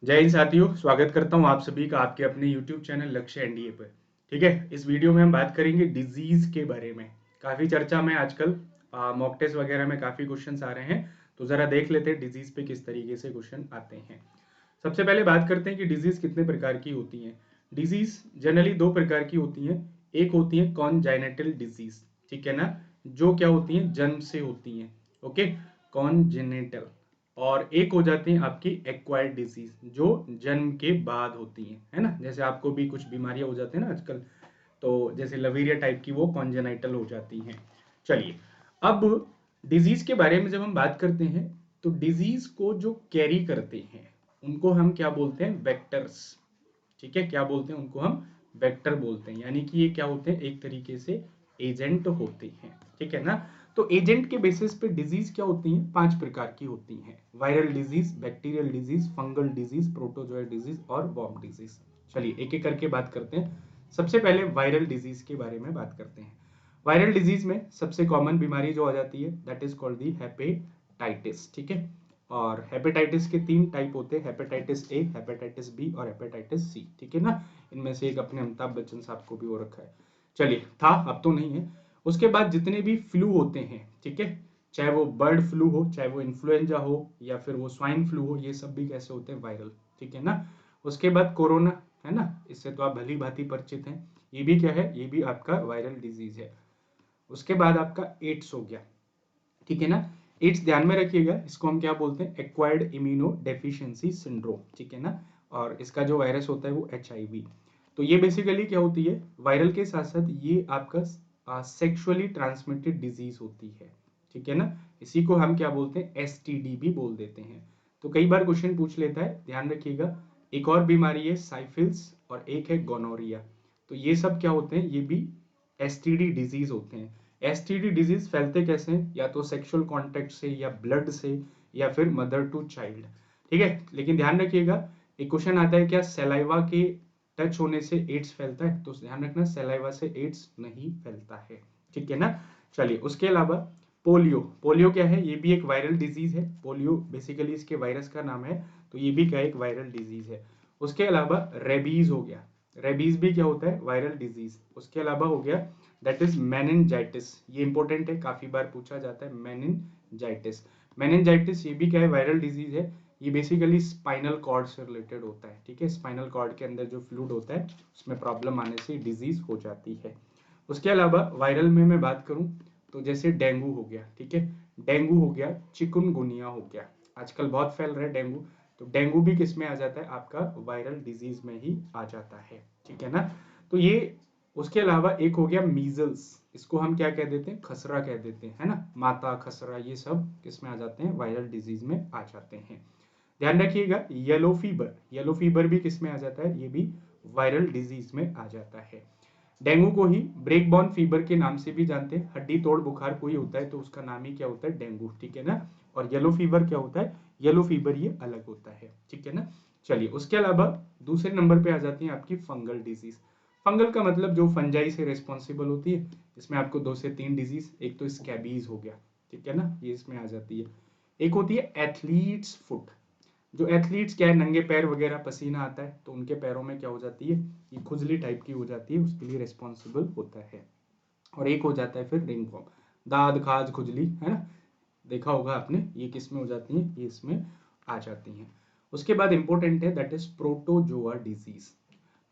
जय हिंद साथियों, स्वागत करता हूं आप सभी का आपके अपने YouTube चैनल लक्ष्य एनडीए पर। ठीक है, इस वीडियो में हम बात करेंगे डिजीज के बारे में। काफी चर्चा में आजकल मॉक टेस्ट वगैरह में काफी क्वेश्चंस आ रहे हैं, तो जरा देख लेते हैं डिजीज पे किस तरीके से क्वेश्चन आते हैं। सबसे पहले बात करते हैं कि डिजीज कितने प्रकार की होती हैं। डिजीज जनरली दो प्रकार की होती हैं। एक होती है कॉन्जेनिटल डिजीज, ठीक है ना, जो क्या होती है जन्म से होती हैं। Okay, congenital. और एक हो जाती है आपकी एक्वायर्ड डिजीज, जो जन्म के बाद होती है ना। जैसे आपको भी कुछ बीमारियां हो जाती है ना आजकल, तो जैसे लवीरिया टाइप की वो कॉन्जेनाइटल हो जाती हैं। चलिए, अब डिजीज के बारे में जब हम बात करते हैं तो डिजीज को जो कैरी करते हैं उनको हम क्या बोलते हैं, वेक्टर्स। ठीक है, क्या बोलते हैं उनको हम, वेक्टर बोलते हैं। यानी कि ये क्या होते हैं, एक तरीके से एजेंट होते हैं। ठीक है ना। तो एजेंट के बेसिस पे डिजीज क्या होती हैं, 5 प्रकार की होती हैं। Viral disease, bacterial disease, fungal disease, protozoa disease और वॉर्म डिजीज। चलिए एक एक करके बात करते हैं। सबसे पहले वायरल डिजीज के बारे में बात करते हैं। वायरल डिजीज में सबसे कॉमन बीमारी जो आ जाती है that is called the hepatitis. ठीक है, और हेपेटाइटिस के 3 टाइप होते हैं, हेपेटाइटिस ए, हेपेटाइटिस बी और हेपेटाइटिस सी। ठीक है ना, इनमें से एक अपने अमिताभ बच्चन साहब को भी हो रखा है। चलिए, था, अब तो नहीं है। उसके बाद जितने भी फ्लू होते हैं, ठीक है, चाहे वो बर्ड फ्लू हो, चाहे वो इन्फ्लुएंजा हो या फिर वो स्वाइन फ्लू हो, ये सब भी कैसे होते हैं, वायरल। ठीक है ना। उसके बाद कोरोना, है ना, इससे तो आप भली भांति परिचित हैं। ये भी क्या है, ये भी आपका वायरल डिजीज है। उसके बाद आपका एड्स हो गया। ठीक है ना। एड्स ध्यान में रखिएगा, इसको हम क्या बोलते हैं, एक्वायर्ड इम्यूनो डेफिशिएंसी सिंड्रोम। ठीक है ना। और इसका जो वायरस होता है वो एचआईवी। तो ये बेसिकली क्या होती है, वायरल के साथ साथ ये आपका सेक्सुअली ट्रांसमिटेड डिजीज होती है। ठीक है ना। इसी को हम क्या बोलते हैं, एसटीडी भी बोल देते हैं। तो कई बार क्वेश्चन पूछ लेता है, ध्यान रखिएगा। एक और बीमारी है साइफिल्स और एक है गोनोरिया। तो ये सब क्या होते हैं, ये भी एसटीडी डिजीज होते हैं। एसटीडी डिजीज फैलते कैसे हैं, या तो सेक्सुअल कांटेक्ट से या ब्लड से या फिर मदर टू चाइल्ड। ठीक है, लेकिन ध्यान रखिएगा, एक क्वेश्चन आता है क्या सलाइवा के टच होने से एड्स फैलता है, तो ध्यान रखना सलाइवा से एड्स नहीं फैलता है। ठीक है ना। चलिए, उसके अलावा पोलियो। पोलियो क्या है, ये भी एक वायरल डिजीज है। पोलियो बेसिकली इसके वायरस का नाम है, तो ये भी क्या एक वायरल डिजीज है। उसके अलावा रेबीज हो गया। रेबीज भी क्या होता है, वायरल डिजीज। उसके अलावा हो गया दैट इज मेनिनजाइटिस। ये इंपॉर्टेंट है, काफी बार पूछा जाता है, मेनिनजाइटिस। मेनिनजाइटिस ये भी क्या है, वायरल डिजीज है। ये बेसिकली स्पाइनल कॉर्ड से रिलेटेड होता है। ठीक है, स्पाइनल कॉर्ड के अंदर जो फ्लूइड होता है उसमें प्रॉब्लम आने से डिजीज हो जाती है। उसके अलावा वायरल में मैं बात करूं तो जैसे डेंगू हो गया। ठीक है, डेंगू हो गया, चिकुनगुनिया हो गया, आजकल बहुत फैल रहा है डेंगू। तो डेंगू भी किस में आ जाता है, आपका वायरल डिजीज में ही आ जाता है। ठीक है ना। तो ये, उसके अलावा एक हो गया मीजल्स। इसको हम क्या कह देते हैं, खसरा कह देते हैं, है ना, माता खसरा, ये सब किस में आ जाते हैं, वायरल डिजीज में आ जाते हैं। ध्यान रखिएगा, येलो फीवर, येलो फीवर भी किस में आ जाता है, ये भी वायरल डिजीज में आ जाता है। डेंगू को ही ब्रेक बॉर्न फीवर के नाम से भी जानते हैं, हड्डी तोड़ बुखार कोई होता है तो उसका नाम ही क्या होता है, डेंगू। ठीक है ना। और येलो फीवर क्या होता है, येलो फीवर ये अलग होता है। ठीक है ना। चलिए, उसके अलावा दूसरे नंबर पे आ जाती है आपकी फंगल डिजीज। फंगल का मतलब जो फंजाई से रिस्पॉन्सिबल होती है। इसमें आपको 2 से 3 डिजीज, एक तो स्कैबीज हो गया। ठीक है ना, ये इसमें आ जाती है। एक होती है एथलीट्स फुट। जो एथलीट्स क्या है, नंगे पैर वगैरह पसीना आता है तो उनके पैरों में क्या हो जाती है, ये खुजली टाइप की हो जाती है, उसके लिए रिस्पॉन्सिबल होता है। और एक हो जाता है फिर रिंगवॉर्म, दाद खाज खुजली, है ना, देखा होगा आपने, ये किस में हो जाती है, ये इसमें आ जाती हैं। उसके बाद इंपॉर्टेंट है that is protozoa disease.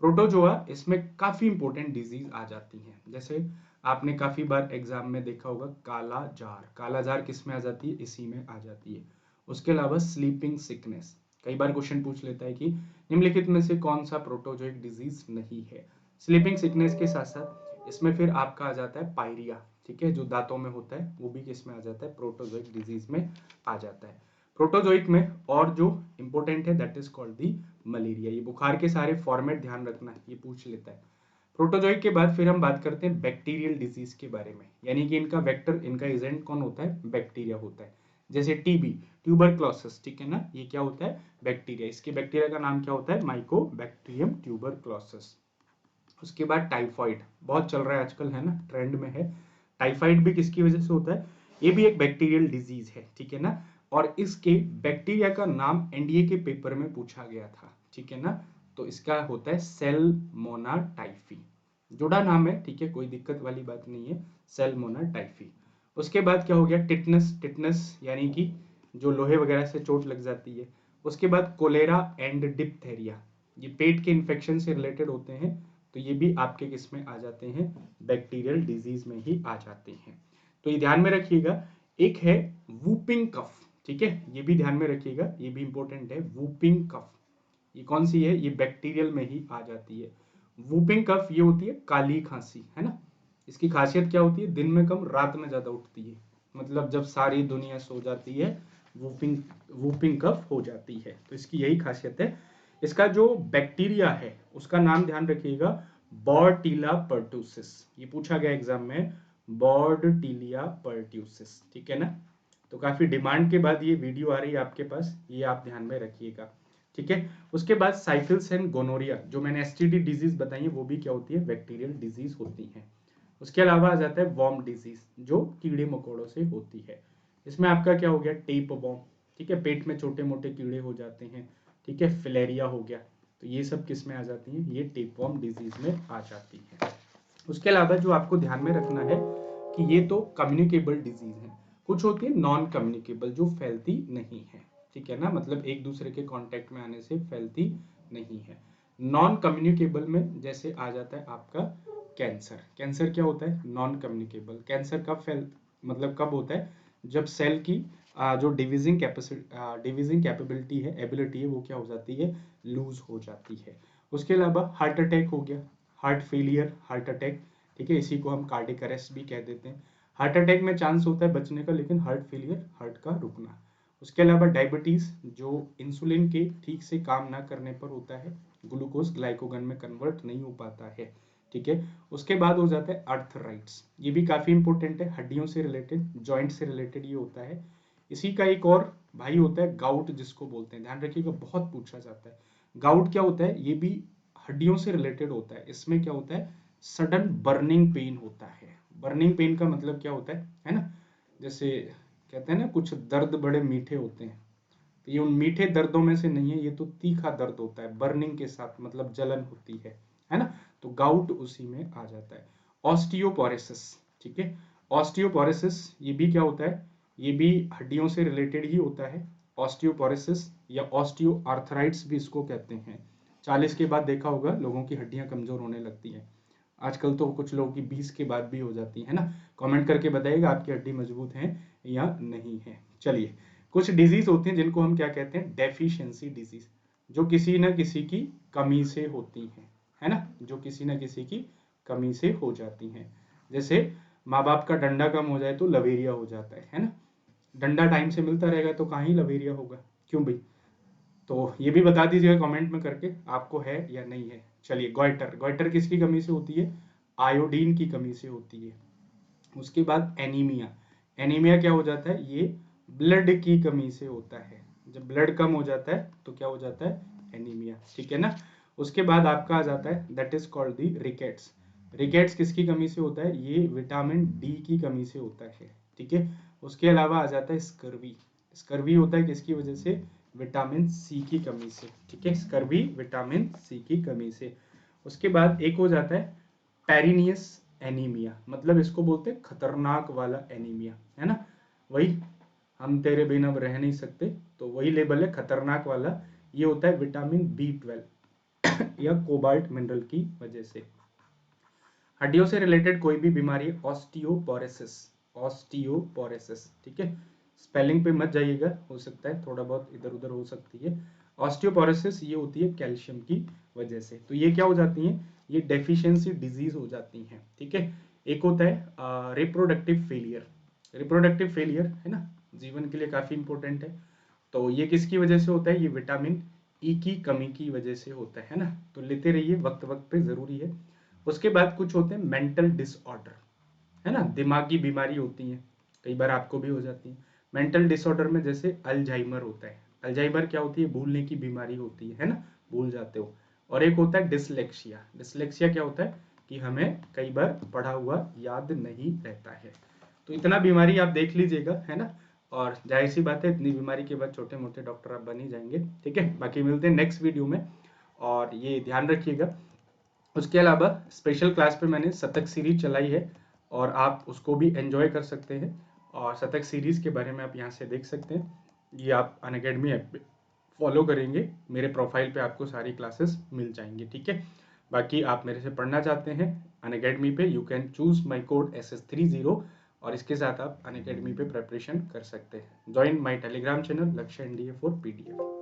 Protozoa, इसमें काफी इंपॉर्टेंट डिजीज आ जाती हैं। जैसे आपने काफी बार एग्जाम में देखा होगा काला जार, काला जार किस में आ जाती है, इसी में आ जाती है। उसके अलावा स्लीपिंग सिकनेस, कई बार क्वेश्चन पूछ लेता है कि निम्नलिखित में से कौन सा प्रोटोजोइक डिजीज नहीं है। स्लीपिंग सिकनेस के साथ साथ इसमें फिर आपका आ जाता है पायरिया। ठीक है, जो दांतों में होता है वो भी किस में आ जाता है, प्रोटोजोइक डिजीज में आ जाता है। प्रोटोजोइक में और जो इंपॉर्टेंट है that is called the malaria. ये बुखार के सारे फॉर्मेट ध्यान रखना है, ये पूछ लेता है। प्रोटोजोइक के बाद फिर हम बात करते हैं बैक्टीरियल डिजीज के बारे में, यानी कि इनका वेक्टर, इनका एजेंट कौन होता है, बैक्टीरिया होता है। जैसे टीबी, ट्यूबरक्लोसिस। ठीक है ना, ये क्या होता है, बैक्टीरिया। इसके बैक्टीरिया का नाम क्या होता है, माइकोबैक्टीरियम ट्यूबरक्लोसिस। उसके बाद टाइफाइड, बहुत चल रहा है आजकल, है ना, ट्रेंड में है। टाइफाइड भी किसकी वजह से होता है, ये भी एक बैक्टीरियल डिजीज है। ठीक है ना। और इसके बैक्टीरिया का नाम एनडीए के पेपर में पूछा गया था, ठीक है ना। तो इसका होता है सैल्मोना टाइफी, जुड़ा नाम है, ठीक है, कोई दिक्कत वाली बात नहीं है, सैल्मोना टाइफी। उसके बाद क्या हो गया, टिटनस, टिटनस यानी कि जो लोहे वगैरह से चोट लग जाती है। उसके बाद कोलेरा एंड डिप्थेरिया, ये पेट के इन्फेक्शन से रिलेटेड होते हैं, तो ये भी आपके किस में आ जाते हैं, बैक्टीरियल डिजीज में ही आ जाते हैं। तो ये ध्यान में रखिएगा। एक है वूपिंग कफ, ठीक है, ये भी ध्यान में रखिएगा, ये भी इंपॉर्टेंट है, वूपिंग कफ। ये कौन सी है, ये बैक्टीरियल में ही आ जाती है। वूपिंग कफ ये होती है काली खांसी, है ना। इसकी खासियत क्या होती है, दिन में कम रात में ज्यादा उठती है, मतलब जब सारी दुनिया सो जाती है वूपिंग वूपिंग कफ हो जाती है, तो इसकी यही खासियत है। इसका जो बैक्टीरिया है उसका नाम ध्यान रखिएगा, बॉर्टिला पर्टुसिस, ये पूछा गया एग्जाम में, बॉर्टिलिया पर्ट्यूसिस, ठीक है ना। तो काफी डिमांड के बाद ये वीडियो आ रही है आपके पास, ये आप ध्यान में रखिएगा, ठीक है। उसके बाद साइफिल्स एंड गोनोरिया, जो मैंने एसटीडी डिजीज बताई है वो भी क्या होती है, बैक्टीरियल डिजीज होती है। उसके अलावा आ जाता है वॉर्म डिजीज, जो कीड़े मकोड़ों से होती है। इसमें आपका क्या हो गया, टेप वॉर्म, ठीक है, पेट में छोटे मोटे कीड़े हो जाते हैं, ठीक है, फिलेरिया हो गया, तो ये सब किस में आ जाती हैं, ये टेप वॉर्म डिजीज में आ जाती है। उसके अलावा जो आपको ध्यान में रखना है कि ये तो कम्युनिकेबल डिजीज है, कुछ होती है नॉन कम्युनिकेबल जो फैलती नहीं है, ठीक है ना, मतलब एक दूसरे के कांटेक्ट में आने से फैलती नहीं है। नॉन कम्युनिकेबल में जैसे आ जाता है आपका कैंसर। कैंसर क्या होता है, नॉन कम्युनिकेबल। कैंसर कब फैल मतलब कब होता है, जब सेल की जो डिविजिंग कैपेबिलिटी है, एबिलिटी है, वो क्या हो जाती है, लूज हो जाती है। उसके अलावा हार्ट अटैक हो गया, हार्ट फेलियर, हार्ट अटैक, ठीक है, इसी को हम कार्डियक अरेस्ट भी कह देते हैं। हार्ट अटैक में चांस होता है बचने का, लेकिन हार्ट फेलियर, हार्ट का रुकना। उसके अलावा डायबिटीज, जो इंसुलिन के ठीक से काम ना करने पर होता है, ग्लूकोज ग्लाइकोगन में कन्वर्ट नहीं हो पाता है, ठीक है। उसके बाद हो जाता है अर्थराइट्स, ये भी काफी इंपॉर्टेंट है, हड्डियों से रिलेटेड, जॉइंट से रिलेटेड ये होता है। इसी का एक और भाई होता है गाउट, जिसको बोलते हैं, ध्यान रखिएगा, बहुत पूछा जाता है। गाउट क्या होता है, ये भी हड्डियों से रिलेटेड होता है। इसमें क्या होता है, सडन बर्निंग पेन होता है। बर्निंग पेन का मतलब क्या होता है ना, जैसे कहते हैं ना कुछ दर्द बड़े मीठे होते हैं, तो ये उन मीठे दर्दों में से नहीं है, ये तो तीखा दर्द होता है, बर्निंग के साथ, मतलब जलन होती है ना। तो गाउट उसी में आ जाता है। ऑस्टियोपोरोसिस, ठीक है, ऑस्टियोपोरोसिस ये भी क्या होता है, ये भी हड्डियों से रिलेटेड ही होता है। ऑस्टियोपोरोसिस या ऑस्टियो आर्थराइट्स भी इसको कहते हैं। 40 के बाद देखा होगा लोगों की हड्डियां कमजोर होने लगती हैं, आजकल तो कुछ लोगों की 20 के बाद भी हो जाती है ना। कमेंट करके बताइएगा आपकी हड्डी मजबूत है या नहीं है। चलिए, कुछ डिजीज होती हैं जिनको हम क्या कहते हैं, डेफिशिएंसी डिजीज, जो किसी ना किसी की कमी से होती हैं, है ना, जो किसी ना किसी की कमी से हो जाती हैं। जैसे माँ बाप का डंडा कम हो जाए तो लवेरिया हो जाता है ना। डंडा टाइम से मिलता रहेगा तो कहाँ ही लवेरिया होगा, क्यों भाई। तो ये भी बता दीजिएगा कमेंट में करके, आपको है या नहीं है। चलिए, गोइटर, गोइटर किसकी कमी से होती है, आयोडीन की कमी से होती है। उसके बाद एनीमिया, एनीमिया क्या हो जाता है, ये ब्लड की कमी से होता है। जब ब्लड कम हो जाता है तो क्या हो जाता है, एनीमिया, ठीक है ना। उसके बाद आपका आ जाता है that is called the rickets. Rickets किसकी कमी से होता है, ये विटामिन डी की कमी से होता है, ठीक है। उसके अलावा आ जाता है स्कर्वी। स्कर्वी होता है किसकी वजह से, विटामिन सी की कमी से, ठीक है, स्कर्वी विटामिन सी की कमी से। उसके बाद एक हो जाता है पेरिनियस एनीमिया, मतलब इसको बोलते हैं खतरनाक वाला एनीमिया, है ना, वही हम तेरे बिना अब रह नहीं सकते, तो वही लेबल है खतरनाक वाला। ये होता है विटामिन B12 या कोबाल्ट मिनरल की वजह से। हड्डियों से रिलेटेड कोई भी बीमारी, ऑस्टियोपोरोसिस, ऑस्टियोपोरोसिस, ठीक है, स्पेलिंग पे मत जाइएगा, हो सकता है थोड़ा बहुत इधर उधर हो सकती है। ऑस्टियोपोरोसिस ये होती है कैल्शियम की वजह से, तो ये क्या हो जाती हैं, ये डेफिशिएंसी डिजीज हो जाती हैं, ठीक है। एक होता है रिप्रोडक्टिव फेलियर, रिप्रोडक्टिव फेलियर है ना, जीवन के लिए काफी इंपॉर्टेंट है। तो ये किसकी वजह से होता है, ये विटामिन ई की कमी की वजह से होता है ना, तो लेते रहिए, वक्त वक्त पे जरूरी है। उसके बाद कुछ होते हैं मेंटल डिसऑर्डर, है ना, दिमागी बीमारी होती है, कई बार आपको भी हो जाती है। मेंटल डिसऑर्डर में जैसे अल्जाइमर होता है, अल्जाइमर क्या होती है, भूलने की बीमारी होती है ना, भूल जाते हो। और एक होता है डिसलेक्सिया, डिसलेक्सिया क्या होता है कि हमें कई बार पढ़ा हुआ याद नहीं रहता है। तो इतना बीमारी आप देख लीजिएगा, है ना। और जाहिर सी बात है इतनी बीमारी के बाद छोटे मोटे डॉक्टर आप बन ही जाएंगे। ठीक है, बाकी मिलते हैं नेक्स्ट वीडियो में, और ये ध्यान रखिएगा। उसके अलावा स्पेशल क्लास पे मैंने शतक सीरीज चलाई है और आप उसको भी एंजॉय कर सकते हैं, और शतक सीरीज के बारे में आप यहाँ से देख सकते हैं। ये आप अनअकैडमी ऐप पे फॉलो करेंगे, मेरे प्रोफाइल पे आपको सारी क्लासेस मिल जाएंगी। ठीक है, बाकी आप मेरे से पढ़ना चाहते हैं अनअकैडमी पे, you can choose my code SS30, और इसके साथ आप अनअकैडमी पे प्रेपरेशन कर सकते हैं। ज्वाइन माई टेलीग्राम चैनल लक्ष्य NDA for PDF।